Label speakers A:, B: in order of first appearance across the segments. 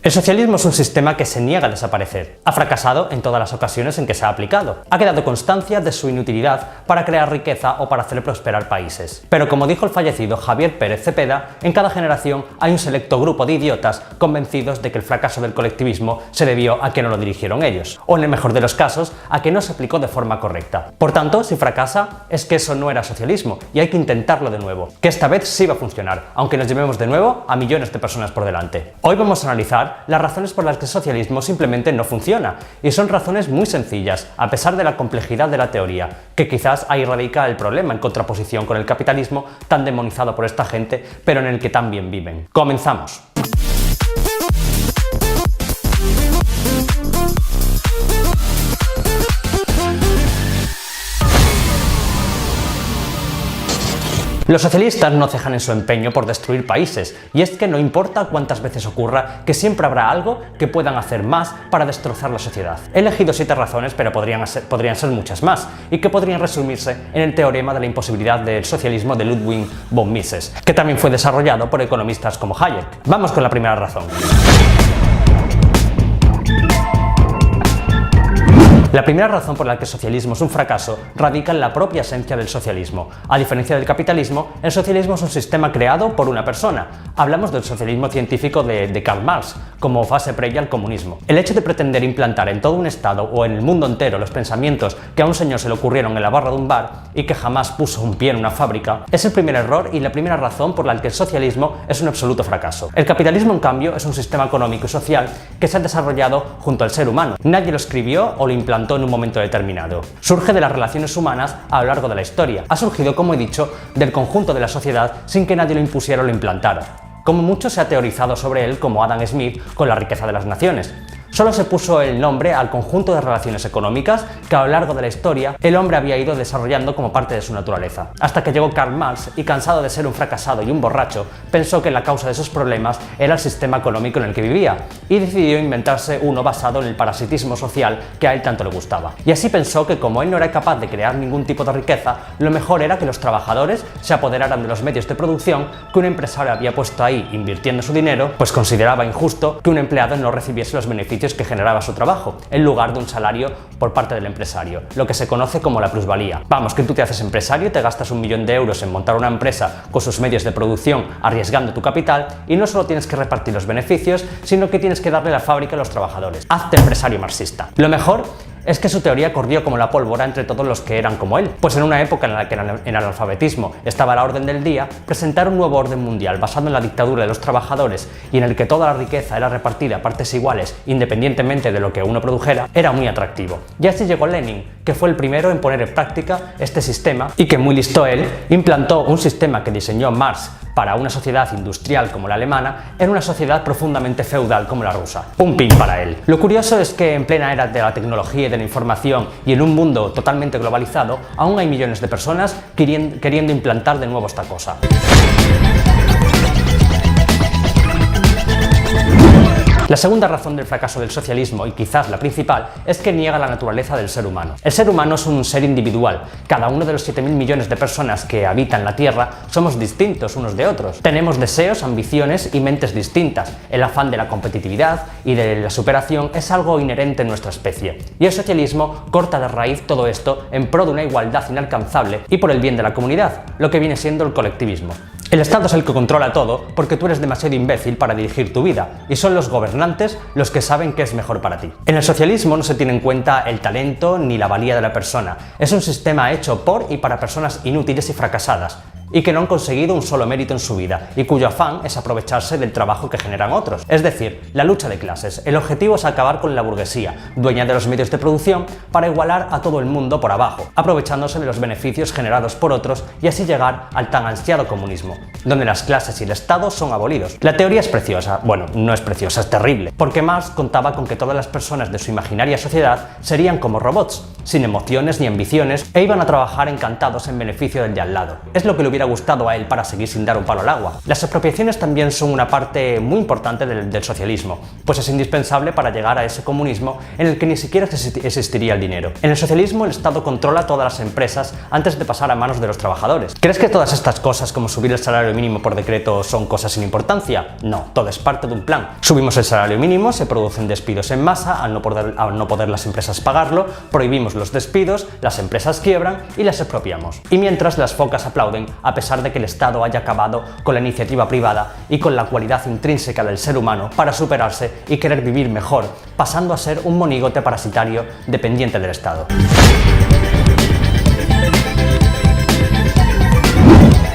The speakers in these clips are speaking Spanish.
A: El socialismo es un sistema que se niega a desaparecer. Ha fracasado en todas las ocasiones en que se ha aplicado. Ha quedado constancia de su inutilidad para crear riqueza o para hacer prosperar países. Pero como dijo el fallecido Javier Pérez Cepeda, en cada generación hay un selecto grupo de idiotas convencidos de que el fracaso del colectivismo se debió a que no lo dirigieron ellos, o en el mejor de los casos, a que no se aplicó de forma correcta. Por tanto, si fracasa, es que eso no era socialismo y hay que intentarlo de nuevo, que esta vez sí va a funcionar, aunque nos llevemos de nuevo a millones de personas por delante. Hoy vamos a analizar las razones por las que el socialismo simplemente no funciona, y son razones muy sencillas, a pesar de la complejidad de la teoría, que quizás ahí radica el problema en contraposición con el capitalismo tan demonizado por esta gente, pero en el que tan bien viven. ¡Comenzamos! Los socialistas no cejan en su empeño por destruir países, y es que no importa cuántas veces ocurra, que siempre habrá algo que puedan hacer más para destrozar la sociedad. He elegido 7 razones, pero podrían ser muchas más, y que podrían resumirse en el teorema de la imposibilidad del socialismo de Ludwig von Mises, que también fue desarrollado por economistas como Hayek. Vamos con la primera razón. La primera razón por la que el socialismo es un fracaso radica en la propia esencia del socialismo. A diferencia del capitalismo, el socialismo es un sistema creado por una persona. Hablamos del socialismo científico de Karl Marx, como fase previa al comunismo. El hecho de pretender implantar en todo un estado o en el mundo entero los pensamientos que a un señor se le ocurrieron en la barra de un bar y que jamás puso un pie en una fábrica, es el primer error y la primera razón por la que el socialismo es un absoluto fracaso. El capitalismo, en cambio, es un sistema económico y social que se ha desarrollado junto al ser humano. Nadie lo escribió o lo implantó en un momento determinado. Surge de las relaciones humanas a lo largo de la historia. Ha surgido, como he dicho, del conjunto de la sociedad sin que nadie lo impusiera o lo implantara. Como mucho se ha teorizado sobre él como Adam Smith con la riqueza de las naciones. Solo se puso el nombre al conjunto de relaciones económicas que a lo largo de la historia el hombre había ido desarrollando como parte de su naturaleza. Hasta que llegó Karl Marx y, cansado de ser un fracasado y un borracho, pensó que la causa de esos problemas era el sistema económico en el que vivía y decidió inventarse uno basado en el parasitismo social que a él tanto le gustaba. Y así pensó que como él no era capaz de crear ningún tipo de riqueza, lo mejor era que los trabajadores se apoderaran de los medios de producción que un empresario había puesto ahí invirtiendo su dinero, pues consideraba injusto que un empleado no recibiese los beneficios que generaba su trabajo, en lugar de un salario por parte del empresario, lo que se conoce como la plusvalía. Vamos, que tú te haces empresario, te gastas 1 millón de euros en montar una empresa con sus medios de producción, arriesgando tu capital, y no solo tienes que repartir los beneficios, sino que tienes que darle la fábrica a los trabajadores. Hazte empresario marxista. Lo mejor es que su teoría corrió como la pólvora entre todos los que eran como él, pues en una época en la que en el analfabetismo estaba a la orden del día, presentar un nuevo orden mundial basado en la dictadura de los trabajadores y en el que toda la riqueza era repartida a partes iguales independientemente de lo que uno produjera, era muy atractivo. Y así llegó Lenin, que fue el primero en poner en práctica este sistema y que, muy listo él, implantó un sistema que diseñó Marx para una sociedad industrial como la alemana en una sociedad profundamente feudal como la rusa. Un pin para él. Lo curioso es que en plena era de la tecnología y de la información y en un mundo totalmente globalizado, aún hay millones de personas queriendo implantar de nuevo esta cosa. La segunda razón del fracaso del socialismo, y quizás la principal, es que niega la naturaleza del ser humano. El ser humano es un ser individual. Cada uno de los 7.000 millones de personas que habitan la Tierra somos distintos unos de otros. Tenemos deseos, ambiciones y mentes distintas. El afán de la competitividad y de la superación es algo inherente en nuestra especie. Y el socialismo corta de raíz todo esto en pro de una igualdad inalcanzable y por el bien de la comunidad, lo que viene siendo el colectivismo. El Estado es el que controla todo porque tú eres demasiado imbécil para dirigir tu vida y son los gobernantes los que saben qué es mejor para ti. En el socialismo no se tiene en cuenta el talento ni la valía de la persona. Es un sistema hecho por y para personas inútiles y fracasadas y que no han conseguido un solo mérito en su vida y cuyo afán es aprovecharse del trabajo que generan otros. Es decir, la lucha de clases. El objetivo es acabar con la burguesía, dueña de los medios de producción, para igualar a todo el mundo por abajo, aprovechándose de los beneficios generados por otros y así llegar al tan ansiado comunismo, donde las clases y el Estado son abolidos. La teoría es preciosa, bueno, no es preciosa, es terrible, porque Marx contaba con que todas las personas de su imaginaria sociedad serían como robots, sin emociones ni ambiciones, e iban a trabajar encantados en beneficio del de al lado. Es lo que le hubiera gustado a él para seguir sin dar un palo al agua. Las expropiaciones también son una parte muy importante del socialismo, pues es indispensable para llegar a ese comunismo en el que ni siquiera existiría el dinero. En el socialismo el Estado controla todas las empresas antes de pasar a manos de los trabajadores. ¿Crees que todas estas cosas como subir el salario mínimo por decreto son cosas sin importancia? No, todo es parte de un plan. Subimos el salario mínimo, se producen despidos en masa, al no poder las empresas pagarlo, prohibimos los despidos, las empresas quiebran y las expropiamos. Y mientras las focas aplauden a pesar de que el Estado haya acabado con la iniciativa privada y con la cualidad intrínseca del ser humano para superarse y querer vivir mejor, pasando a ser un monigote parasitario dependiente del Estado.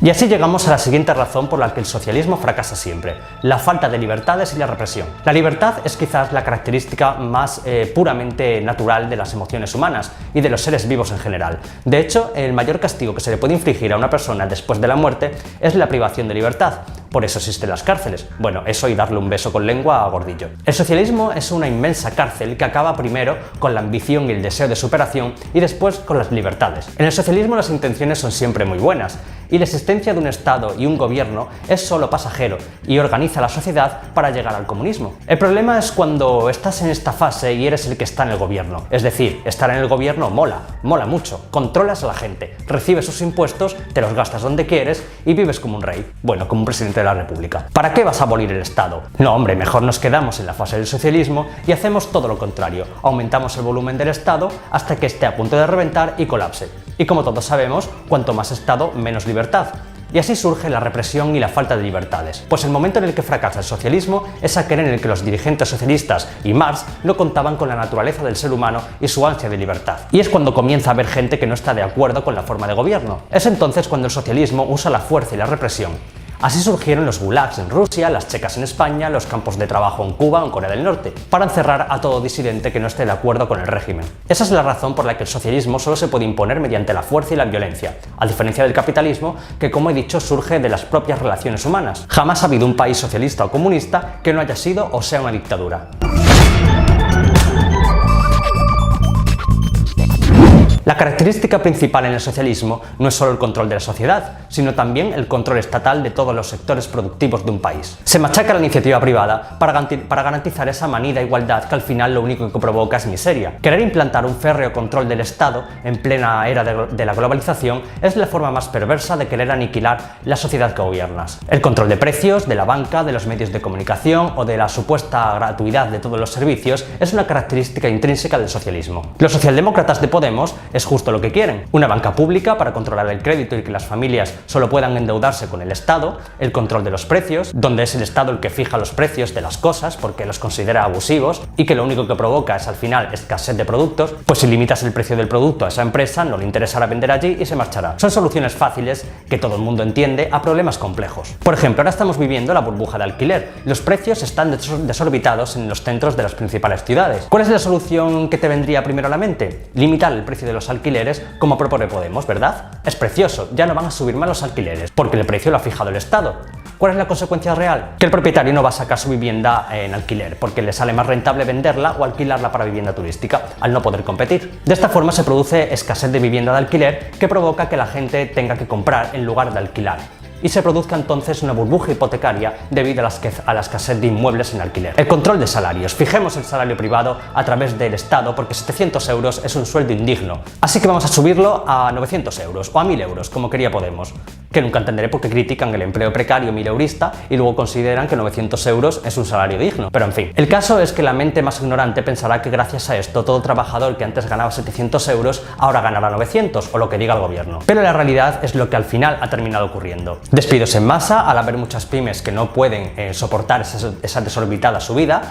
A: Y así llegamos a la siguiente razón por la que el socialismo fracasa siempre: la falta de libertades y la represión. La libertad es quizás la característica más puramente natural de las emociones humanas y de los seres vivos en general. De hecho, el mayor castigo que se le puede infligir a una persona después de la muerte es la privación de libertad. Por eso existen las cárceles. Bueno, eso y darle un beso con lengua a Gordillo. El socialismo es una inmensa cárcel que acaba primero con la ambición y el deseo de superación y después con las libertades. En el socialismo las intenciones son siempre muy buenas y la existencia de un Estado y un gobierno es solo pasajero y organiza la sociedad para llegar al comunismo. El problema es cuando estás en esta fase y eres el que está en el gobierno. Es decir, estar en el gobierno mola mucho, controlas a la gente, recibes sus impuestos, te los gastas donde quieres y vives como un rey. Bueno, como un presidente de la República. ¿Para qué vas a abolir el Estado? No, hombre, mejor nos quedamos en la fase del socialismo y hacemos todo lo contrario. Aumentamos el volumen del Estado hasta que esté a punto de reventar y colapse. Y como todos sabemos, cuanto más Estado, menos libertad. Y así surge la represión y la falta de libertades. Pues el momento en el que fracasa el socialismo es aquel en el que los dirigentes socialistas y Marx no contaban con la naturaleza del ser humano y su ansia de libertad. Y es cuando comienza a haber gente que no está de acuerdo con la forma de gobierno. Es entonces cuando el socialismo usa la fuerza y la represión. Así surgieron los gulags en Rusia, las checas en España, los campos de trabajo en Cuba o en Corea del Norte, para encerrar a todo disidente que no esté de acuerdo con el régimen. Esa es la razón por la que el socialismo solo se puede imponer mediante la fuerza y la violencia, a diferencia del capitalismo, que como he dicho surge de las propias relaciones humanas. Jamás ha habido un país socialista o comunista que no haya sido o sea una dictadura. La característica principal en el socialismo no es solo el control de la sociedad, sino también el control estatal de todos los sectores productivos de un país. Se machaca la iniciativa privada para garantizar esa manida igualdad que al final lo único que provoca es miseria. Querer implantar un férreo control del Estado en plena era de la globalización es la forma más perversa de querer aniquilar la sociedad que gobiernas. El control de precios, de la banca, de los medios de comunicación o de la supuesta gratuidad de todos los servicios es una característica intrínseca del socialismo. Los socialdemócratas de Podemos es justo lo que quieren: una banca pública para controlar el crédito y que las familias solo puedan endeudarse con el Estado, el control de los precios, donde es el Estado el que fija los precios de las cosas porque los considera abusivos y que lo único que provoca es al final escasez de productos, pues si limitas el precio del producto a esa empresa no le interesará vender allí y se marchará. Son soluciones fáciles que todo el mundo entiende a problemas complejos. Por ejemplo, ahora estamos viviendo la burbuja de alquiler. Los precios están desorbitados en los centros de las principales ciudades. ¿Cuál es la solución que te vendría primero a la mente? Limitar el precio de los alquileres como propone Podemos, ¿verdad? Es precioso, ya no van a subir más los alquileres porque el precio lo ha fijado el Estado. ¿Cuál es la consecuencia real? Que el propietario no va a sacar su vivienda en alquiler porque le sale más rentable venderla o alquilarla para vivienda turística, al no poder competir. De esta forma se produce escasez de vivienda de alquiler que provoca que la gente tenga que comprar en lugar de alquilar. Y se produzca entonces una burbuja hipotecaria debido a la escasez de inmuebles en alquiler. El control de salarios. Fijemos el salario privado a través del Estado porque 700 euros es un sueldo indigno. Así que vamos a subirlo a 900 euros o a 1000 euros, como quería Podemos. Que nunca entenderé por qué critican el empleo precario mileurista y luego consideran que 900 euros es un salario digno. Pero en fin, el caso es que la mente más ignorante pensará que gracias a esto todo trabajador que antes ganaba 700 euros ahora ganará 900 o lo que diga el gobierno. Pero la realidad es lo que al final ha terminado ocurriendo. Despidos en masa al haber muchas pymes que no pueden soportar esa desorbitada subida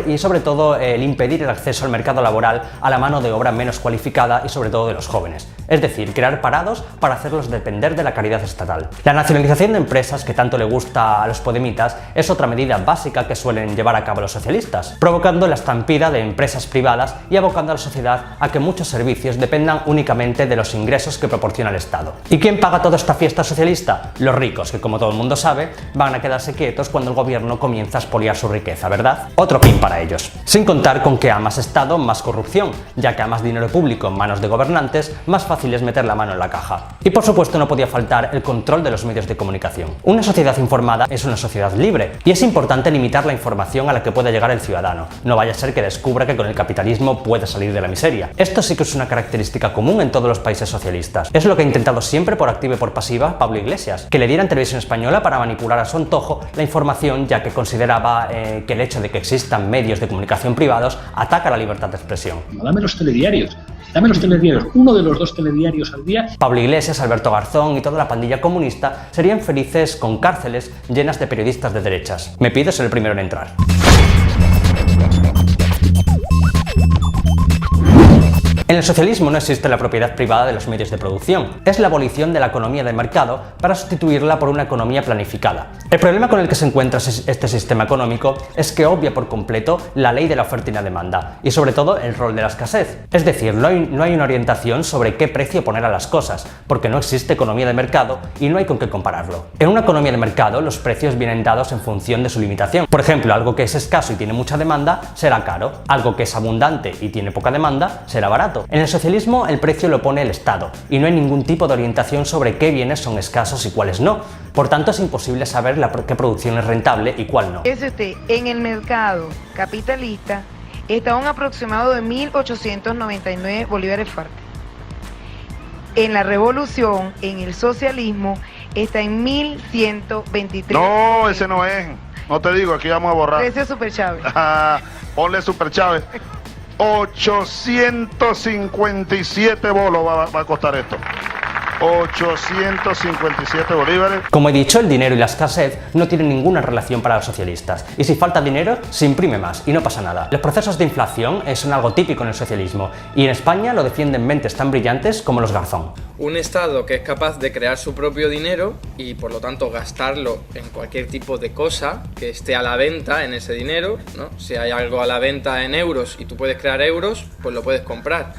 A: y sobre todo el impedir el acceso al mercado laboral a la mano de obra menos cualificada y sobre todo de los jóvenes. Es decir, crear parados para hacerlos depender de la caridad estatal. La nacionalización de empresas que tanto le gusta a los podemitas es otra medida básica que suelen llevar a cabo los socialistas, provocando la estampida de empresas privadas y abocando a la sociedad a que muchos servicios dependan únicamente de los ingresos que proporciona el Estado. ¿Y quién paga toda esta fiesta socialista? Los Los ricos, que como todo el mundo sabe, van a quedarse quietos cuando el gobierno comienza a expoliar su riqueza, ¿verdad? Otro pin para ellos. Sin contar con que a más Estado, más corrupción, ya que a más dinero público en manos de gobernantes, más fácil es meter la mano en la caja. Y por supuesto no podía faltar el control de los medios de comunicación. Una sociedad informada es una sociedad libre, y es importante limitar la información a la que puede llegar el ciudadano. No vaya a ser que descubra que con el capitalismo puede salir de la miseria. Esto sí que es una característica común en todos los países socialistas. Es lo que ha intentado siempre por activa y por pasiva Pablo Iglesias, que le dieran Televisión Española para manipular a su antojo la información, ya que consideraba que el hecho de que existan medios de comunicación privados ataca la libertad de expresión.
B: Dame los telediarios. Dame los telediarios, uno de los 2 telediarios al día.
A: Pablo Iglesias, Alberto Garzón y toda la pandilla comunista serían felices con cárceles llenas de periodistas de derechas. Me pido ser el primero en entrar. En el socialismo no existe la propiedad privada de los medios de producción. Es la abolición de la economía de mercado para sustituirla por una economía planificada. El problema con el que se encuentra este sistema económico es que obvia por completo la ley de la oferta y la demanda, y sobre todo el rol de la escasez. Es decir, no hay una orientación sobre qué precio poner a las cosas, porque no existe economía de mercado y no hay con qué compararlo. En una economía de mercado, los precios vienen dados en función de su limitación. Por ejemplo, algo que es escaso y tiene mucha demanda será caro. Algo que es abundante y tiene poca demanda será barato. En el socialismo el precio lo pone el Estado y no hay ningún tipo de orientación sobre qué bienes son escasos y cuáles no. Por tanto, es imposible saber qué producción es rentable y cuál no.
C: En el mercado capitalista está un aproximado de 1.899 bolívares fuertes. En la revolución, en el socialismo, está en 1.123.
D: No, ese no es. No te digo, aquí vamos a borrar.
C: Precio Super Chávez.
D: Ponle Super Chávez. 857 bolos va a costar esto. 857 bolívares.
A: Como he dicho, el dinero y la escasez no tienen ninguna relación para los socialistas. Y si falta dinero, se imprime más y no pasa nada. Los procesos de inflación son algo típico en el socialismo y en España lo defienden mentes tan brillantes como los Garzón.
E: Un Estado que es capaz de crear su propio dinero y por lo tanto gastarlo en cualquier tipo de cosa que esté a la venta en ese dinero, ¿no? Si hay algo a la venta en euros y tú puedes crear euros, pues lo puedes comprar.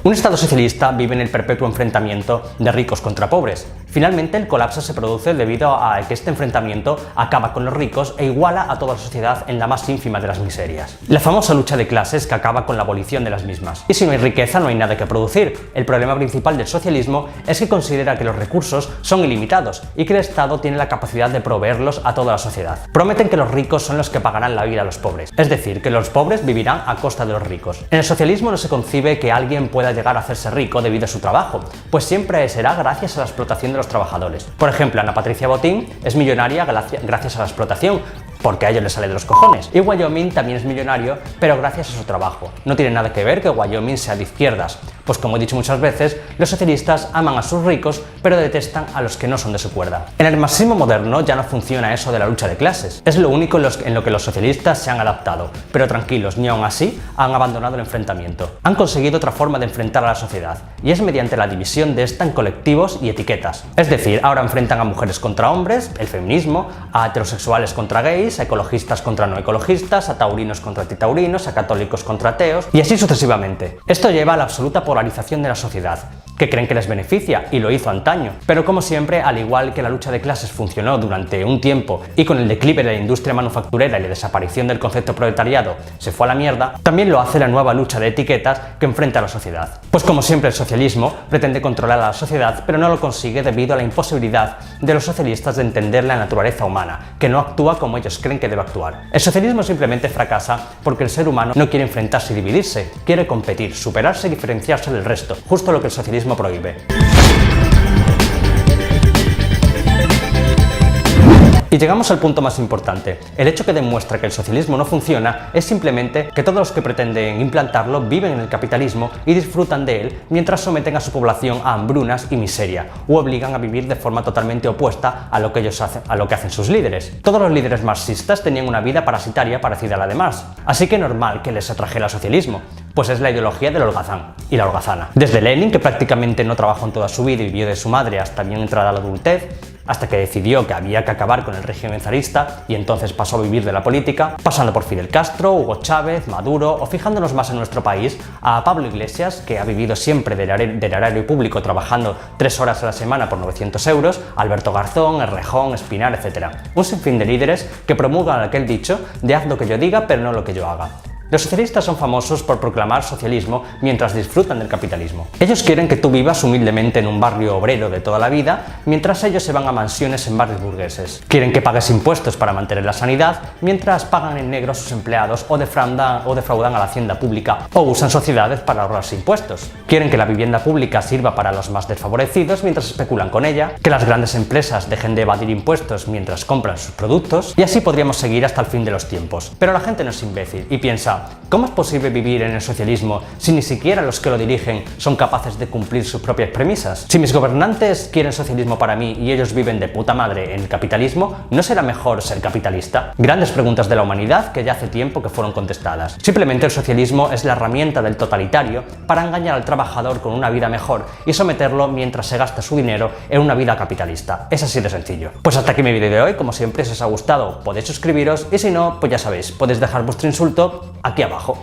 A: Un Estado socialista vive en el perpetuo enfrentamiento de ricos contra pobres. Finalmente, el colapso se produce debido a que este enfrentamiento acaba con los ricos e iguala a toda la sociedad en la más ínfima de las miserias. La famosa lucha de clases que acaba con la abolición de las mismas. Y si no hay riqueza, no hay nada que producir. El problema principal del socialismo es que considera que los recursos son ilimitados y que el Estado tiene la capacidad de proveerlos a toda la sociedad. Prometen que los ricos son los que pagarán la vida a los pobres, es decir, que los pobres vivirán a costa de los ricos. En el socialismo no se concibe que alguien pueda llegar a hacerse rico debido a su trabajo, pues siempre será gracias a la explotación de los trabajadores. Por ejemplo, Ana Patricia Botín es millonaria gracias a la explotación, porque a ellos les sale de los cojones. Y Wyoming también es millonario, pero gracias a su trabajo. No tiene nada que ver que Wyoming sea de izquierdas, pues como he dicho muchas veces, los socialistas aman a sus ricos, pero detestan a los que no son de su cuerda. En el marxismo moderno ya no funciona eso de la lucha de clases. Es lo único en lo que los socialistas se han adaptado, pero tranquilos, ni aun así han abandonado el enfrentamiento. Han conseguido otra forma de enfrentar a la sociedad, y es mediante la división de esta en colectivos y etiquetas. Es decir, ahora enfrentan a mujeres contra hombres, el feminismo, a heterosexuales contra gays, a ecologistas contra no ecologistas, a taurinos contra antitaurinos, a católicos contra ateos, y así sucesivamente. Esto lleva a la absoluta polarización de la sociedad, que creen que les beneficia, y lo hizo antaño. Pero como siempre, al igual que la lucha de clases funcionó durante un tiempo y con el declive de la industria manufacturera y la desaparición del concepto proletariado se fue a la mierda, también lo hace la nueva lucha de etiquetas que enfrenta a la sociedad. Pues como siempre, el socialismo pretende controlar a la sociedad, pero no lo consigue debido a la imposibilidad de los socialistas de entender la naturaleza humana, que no actúa como ellos creen que debe actuar. El socialismo simplemente fracasa porque el ser humano no quiere enfrentarse y dividirse, quiere competir, superarse y diferenciarse del resto, justo lo que el socialismo prohíbe. Y llegamos al punto más importante. El hecho que demuestra que el socialismo no funciona es simplemente que todos los que pretenden implantarlo viven en el capitalismo y disfrutan de él mientras someten a su población a hambrunas y miseria, u obligan a vivir de forma totalmente opuesta a lo que hacen sus líderes. Todos los líderes marxistas tenían una vida parasitaria parecida a la de Marx, así que normal que les atrajera el socialismo, pues es la ideología del holgazán y la holgazana. Desde Lenin, que prácticamente no trabajó en toda su vida y vivió de su madre hasta bien entrada la adultez, hasta que decidió que había que acabar con el régimen zarista y entonces pasó a vivir de la política, pasando por Fidel Castro, Hugo Chávez, Maduro o fijándonos más en nuestro país, a Pablo Iglesias, que ha vivido siempre del erario público trabajando 3 horas a la semana por 900 euros, Alberto Garzón, Errejón, Espinar, etc. Un sinfín de líderes que promulgan aquel dicho de haz lo que yo diga pero no lo que yo haga. Los socialistas son famosos por proclamar socialismo mientras disfrutan del capitalismo. Ellos quieren que tú vivas humildemente en un barrio obrero de toda la vida, mientras ellos se van a mansiones en barrios burgueses. Quieren que pagues impuestos para mantener la sanidad, mientras pagan en negro a sus empleados o defraudan a la hacienda pública o usan sociedades para ahorrarse impuestos. Quieren que la vivienda pública sirva para los más desfavorecidos mientras especulan con ella, que las grandes empresas dejen de evadir impuestos mientras compran sus productos, y así podríamos seguir hasta el fin de los tiempos. Pero la gente no es imbécil y piensa: ¿cómo es posible vivir en el socialismo si ni siquiera los que lo dirigen son capaces de cumplir sus propias premisas? Si mis gobernantes quieren socialismo para mí y ellos viven de puta madre en el capitalismo, ¿no será mejor ser capitalista? Grandes preguntas de la humanidad que ya hace tiempo que fueron contestadas. Simplemente el socialismo es la herramienta del totalitario para engañar al trabajador con una vida mejor y someterlo mientras se gasta su dinero en una vida capitalista. Es así de sencillo. Pues hasta aquí mi vídeo de hoy. Como siempre, si os ha gustado podéis suscribiros y si no, pues ya sabéis, podéis dejar vuestro insulto aquí abajo.